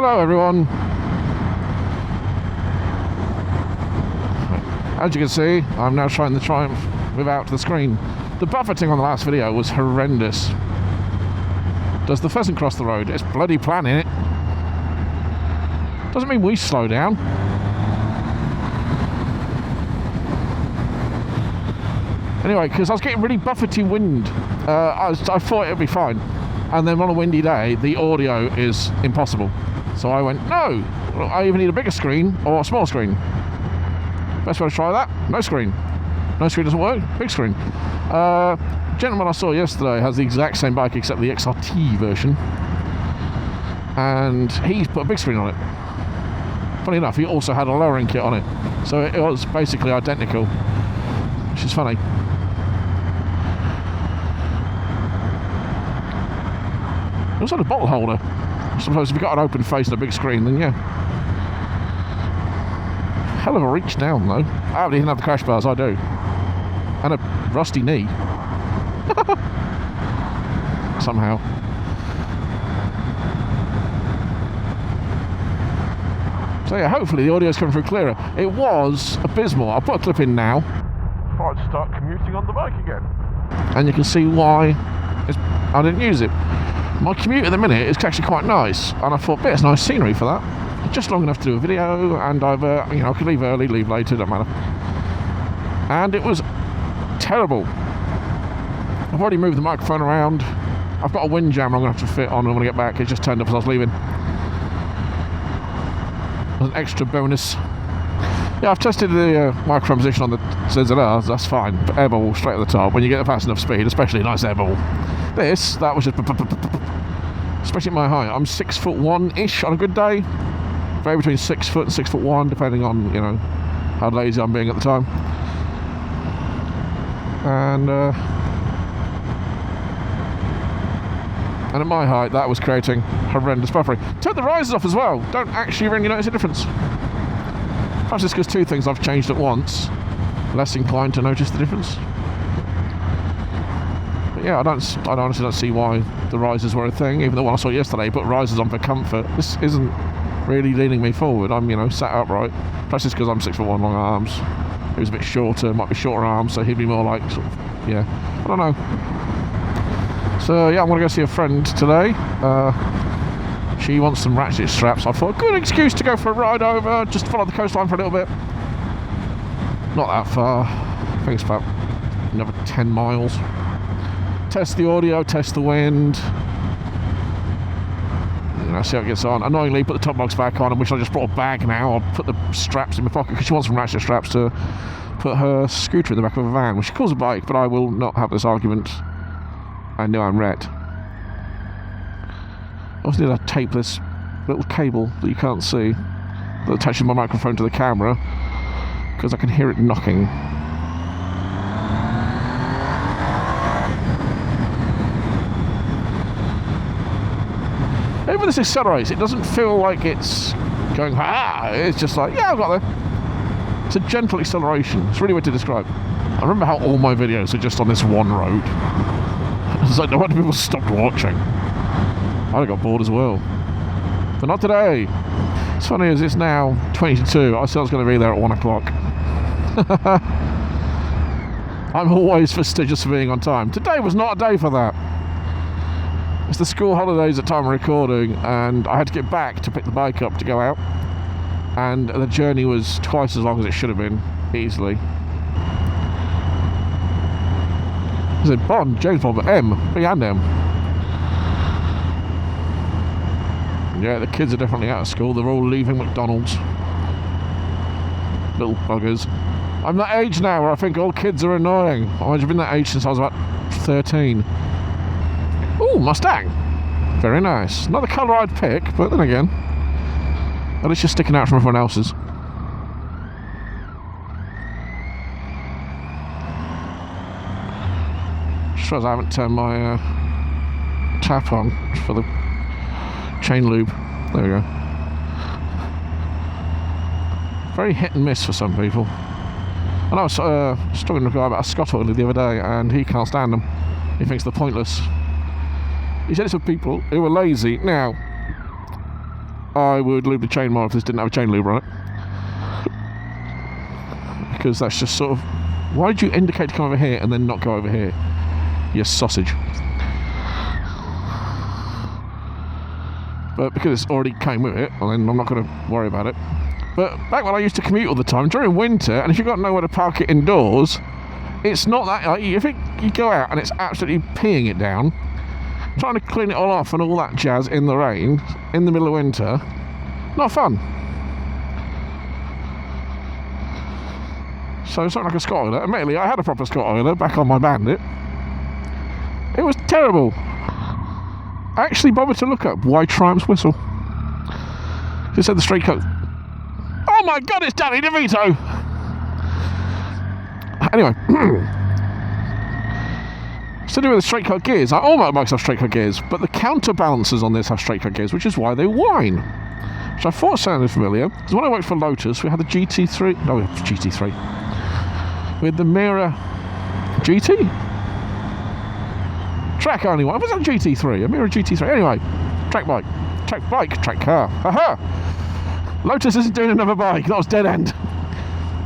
Hello everyone. As you can see, I'm now trying the Triumph without the screen. The buffeting on the last video was horrendous. Does the pheasant cross the road? It's bloody planning it. Doesn't mean we slow down. Anyway, because I was getting really buffety wind, I thought it would be fine. And then on a windy day, the audio is impossible. So I went, no, I either need a bigger screen or a small screen. Best way to try that, no screen. No screen doesn't work, big screen. Gentleman I saw yesterday has the exact same bike except the XRT version. And he's put a big screen on it. Funny enough, he also had a lowering kit on it. So it was basically identical, which is funny. It also had a bottle holder. I suppose if you've got an open face and a big screen, then yeah. Hell of a reach down though. I don't even have the crash bars, I do. And a rusty knee. Somehow. So yeah, hopefully the audio's coming through clearer. It was abysmal. I'll put a clip in now. Before I start commuting on the bike again. And you can see why I didn't use it. My commute at the minute is actually quite nice, and I thought, it's nice scenery for that. Just long enough to do a video, and I could leave early, leave later, don't matter. And it was terrible. I've already moved the microphone around. I've got a wind jammer I'm going to have to fit on when I get back. It just turned up as I was leaving. As an extra bonus. Yeah, I've tested the microphone position on the ZZR, that's fine, but airball straight at the top when you get fast enough speed, especially a nice airball. That was just, especially at my height. I'm 6'1"-ish on a good day. Vary between 6 foot and 6'1", depending on, how lazy I'm being at the time. And at my height, that was creating horrendous buffering. Turn the risers off as well. Don't actually really notice a difference. Perhaps it's because two things I've changed at once. Less inclined to notice the difference. But yeah, I honestly don't see why the risers were a thing, even though when I saw it yesterday, put risers on for comfort. This isn't really leaning me forward. I'm, sat upright. Perhaps it's because I'm 6'1", long arms. He was a bit shorter, might be shorter arms, so he'd be more like, sort of, yeah. I don't know. So yeah, I'm going to go see a friend today. She wants some ratchet straps. I thought, good excuse to go for a ride over, just follow the coastline for a little bit. Not that far. I think it's about another 10 miles. Test the audio, test the wind. See how it gets on. Annoyingly, put the top box back on. I wish I just brought a bag now. I'll put the straps in my pocket because she wants some ratchet straps to put her scooter in the back of a van, which she calls a bike, but I will not have this argument. I know I'm right. I also need to tape this little cable that you can't see that attaches my microphone to the camera because I can hear it knocking. Even when this accelerates, it doesn't feel like it's going, it's just like, yeah, I've got there. It's a gentle acceleration. It's really weird to describe. I remember how all my videos are just on this one road. It's like, no wonder people stopped watching. I got bored as well. But not today. It's funny as it's now 22. I said I was going to be there at 1 o'clock. I'm always fastidious for being on time. Today was not a day for that. It's the school holidays at time of recording, and I had to get back to pick the bike up to go out. And the journey was twice as long as it should have been, easily. Is it Bond? James Bond, but M. B and M. Yeah, the kids are definitely out of school. They're all leaving McDonald's. Little buggers. I'm that age now where I think all kids are annoying. I've been that age since I was about 13. Ooh, Mustang. Very nice. Not the colour I'd pick, but then again, at least you're sticking out from everyone else's. Just realised I haven't turned my tap on for the chain lube. There we go. Very hit and miss for some people. And I was talking to a guy about a Scott oiler the other day, and he can't stand them. He thinks they're pointless. He said it's for people who are lazy. Now, I would lube the chain more if this didn't have a chain lube on it. Because that's just sort of... Why did you indicate to come over here and then not go over here? You sausage. But because it's already came with it, well, then I'm not going to worry about it. But back when I used to commute all the time, during winter, and if you've got nowhere to park it indoors, it's not that... Like, you go out and it's absolutely peeing it down, trying to clean it all off and all that jazz in the rain, in the middle of winter, not fun. So it's not like a Scott oiler. Admittedly, I had a proper Scott oiler back on my Bandit. It was terrible. I actually bothered to look up why Triumphs whistle. It said the straight coat. Oh my god, it's Danny DeVito! Anyway. It's to do with the straight cut gears. All motorbikes have straight cut gears, but the counterbalancers on this have straight cut gears, which is why they whine. Which I thought sounded familiar. Because when I worked for Lotus, we had the GT3. No, GT3. We had the Mira GT? Track only one. Was that GT3? A Mira GT3. Anyway, track bike. Track car. Aha! Lotus isn't doing another bike. That was dead end.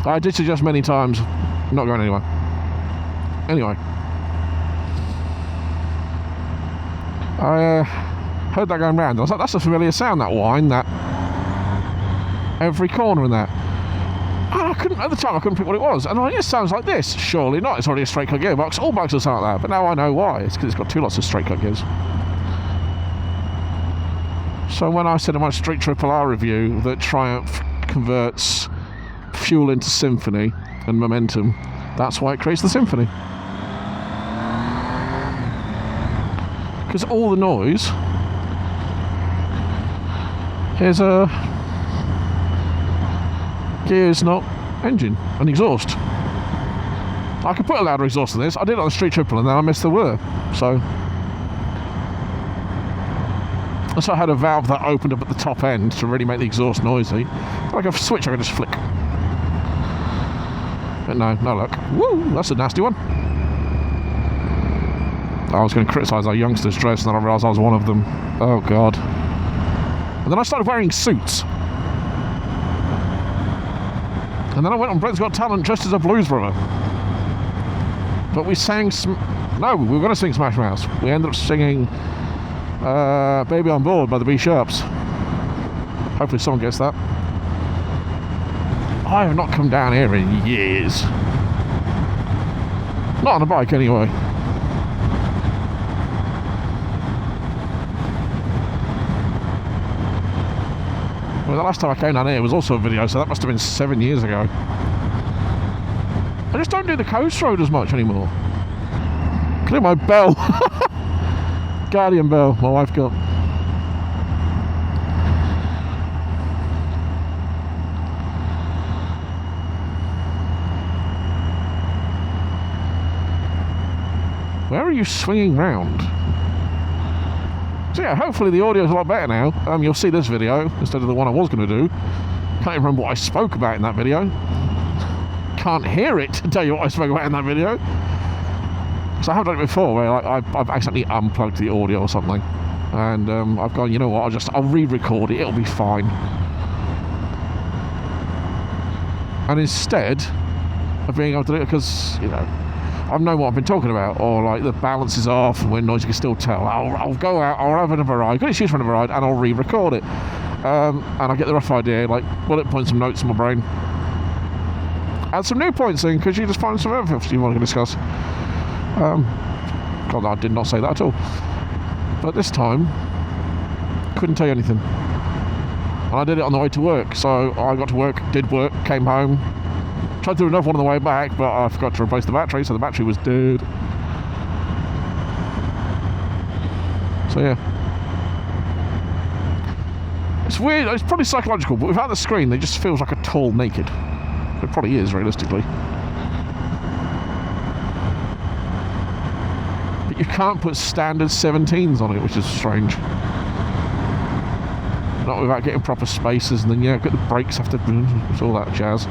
I did suggest many times. Not going anywhere. Anyway. I heard that going round. I was like, that's a familiar sound, that whine, that every corner in that. And at the time I couldn't pick what it was. And I'm like, it sounds like this. Surely not, it's already a straight cut gearbox. All bikes will sound like that, but now I know why. It's because it's got two lots of straight cut gears. So when I said in my Street Triple R review that Triumph converts fuel into symphony and momentum, that's why it creates the symphony. Because all the noise is gears, not engine and exhaust. I could put a louder exhaust in this. I did it on the Street Triple and then I missed the whir. So I had a valve that opened up at the top end to really make the exhaust noisy. Like a switch I could just flick. But no luck. Woo, that's a nasty one. I was going to criticise our youngsters' dress and then I realised I was one of them. Oh god. And then I started wearing suits. And then I went on Britain's Got Talent dressed as a blues brother. But we sang no, we were going to sing Smash Mouth. We ended up singing Baby on Board by the B Sharps. Hopefully someone gets that. I have not come down here in years. Not on a bike anyway. Well, the last time I came down here was also a video, so that must have been 7 years ago. I just don't do the coast road as much anymore. Clear my bell. Guardian bell my wife got. Where are you swinging round? So yeah, hopefully the audio's a lot better now. You'll see this video instead of the one I was going to do. Can't even remember what I spoke about in that video. Can't hear it to tell you what I spoke about in that video. So I have done it before where I've accidentally unplugged the audio or something. And I've gone, you know what, I'll re-record it, it'll be fine. And instead of being able to do it, because, you know, I know what I've been talking about, or like the balance is off and when noise you can still tell. I'll go out, I'll have another ride, good excuse for another ride, and I'll re-record it. And I get the rough idea, like bullet points, some notes in my brain. Add some new points in, because you just find some other stuff you want to discuss. God, I did not say that at all. But this time, couldn't tell you anything. And I did it on the way to work, so I got to work, did work, came home. Tried to do another one on the way back, but I forgot to replace the battery, so the battery was dead. So yeah. It's weird, it's probably psychological, but without the screen, it just feels like a tall naked. It probably is, realistically. But you can't put standard 17s on it, which is strange. Not without getting proper spacers, and then yeah, get the brakes after, it's all that jazz.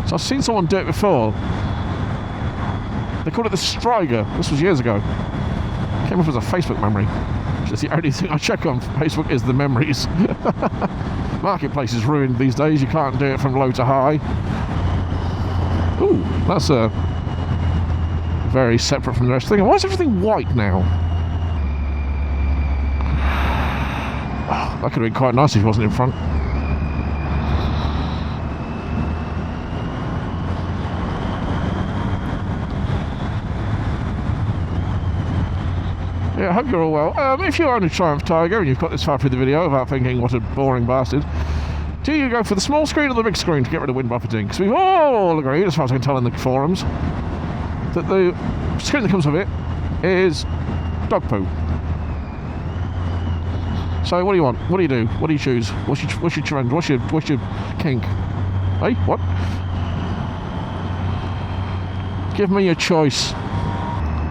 So I've seen someone do it before. They called it the Striger. This was years ago. Came up as a Facebook memory. That's the only thing I check on Facebook is the memories. Marketplace is ruined these days. You can't do it from low to high. Ooh, that's a very separate from the rest of the thing. Why is everything white now? That could have been quite nice if he wasn't in front. Yeah, I hope you're all well. If you own a Triumph Tiger and you've got this far through the video without thinking, what a boring bastard, do you go for the small screen or the big screen to get rid of wind buffeting? Because we've all agreed, as far as I can tell in the forums, that the screen that comes with it is dog poo. So what do you want? What do you do? What do you choose? What's your trend? What's your kink? Hey, what? Give me a choice.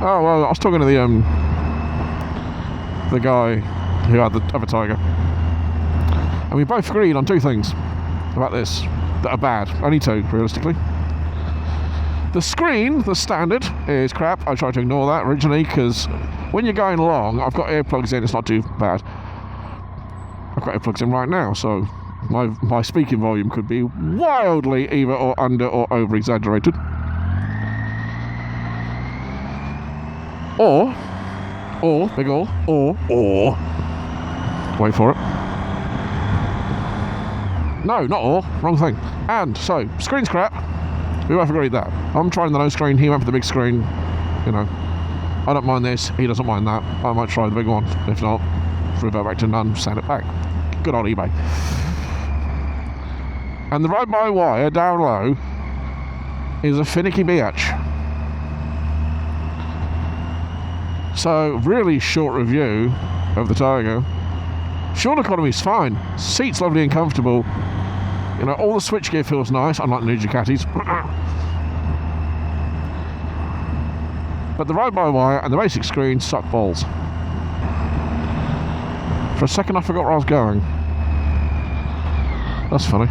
Oh well, I was talking to the guy who had the other Tiger, and we both agreed on two things about this that are bad. Only two, realistically. The screen, the standard, is crap. I tried to ignore that originally because when you're going along, I've got earplugs in. It's not too bad. I've got earplugs in right now, so my speaking volume could be wildly either or under or over exaggerated. Or big or wait for it. No, not or, wrong thing. And so screen's crap. We both agreed that. I'm trying the no screen. He went for the big screen. You know, I don't mind this. He doesn't mind that. I might try the big one. If not, revert back to none. Send it back. Good on eBay. And the ride-by-wire down low is a finicky bitch. So, really short review of the Tiger. Fuel economy is fine. Seat's lovely and comfortable. You know, all the switchgear feels nice, unlike the new Ducatis. But the ride-by-wire and the basic screen suck balls. For a second I forgot where I was going. That's funny.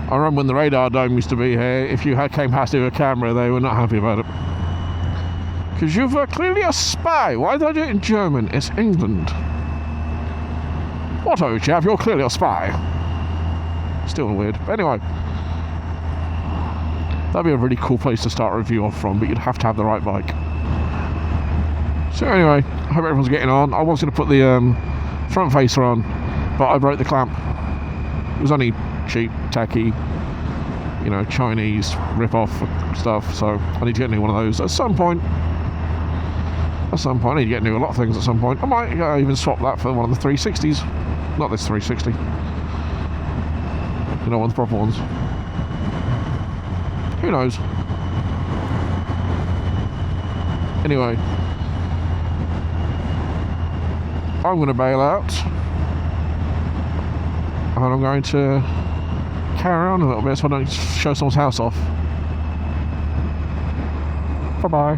I remember when the radar dome used to be here, if you came past it with a camera, they were not happy about it. Because you're clearly a spy. Why did I do it in German? It's England. What, oh chap, you're clearly a spy. Still weird. But anyway. That'd be a really cool place to start a review off from, but you'd have to have the right bike. So anyway, I hope everyone's getting on. I was going to put the front facer on, but I broke the clamp. It was only cheap, tacky, you know, Chinese rip-off stuff, so I need to get a new one of those at some point. I need to get new a lot of things at some point. I might even swap that for one of the 360s. Not this 360. You know, one of the proper ones. Who knows? Anyway, I'm going to bail out, and I'm going to carry on a little bit so I don't show someone's house off. Bye bye.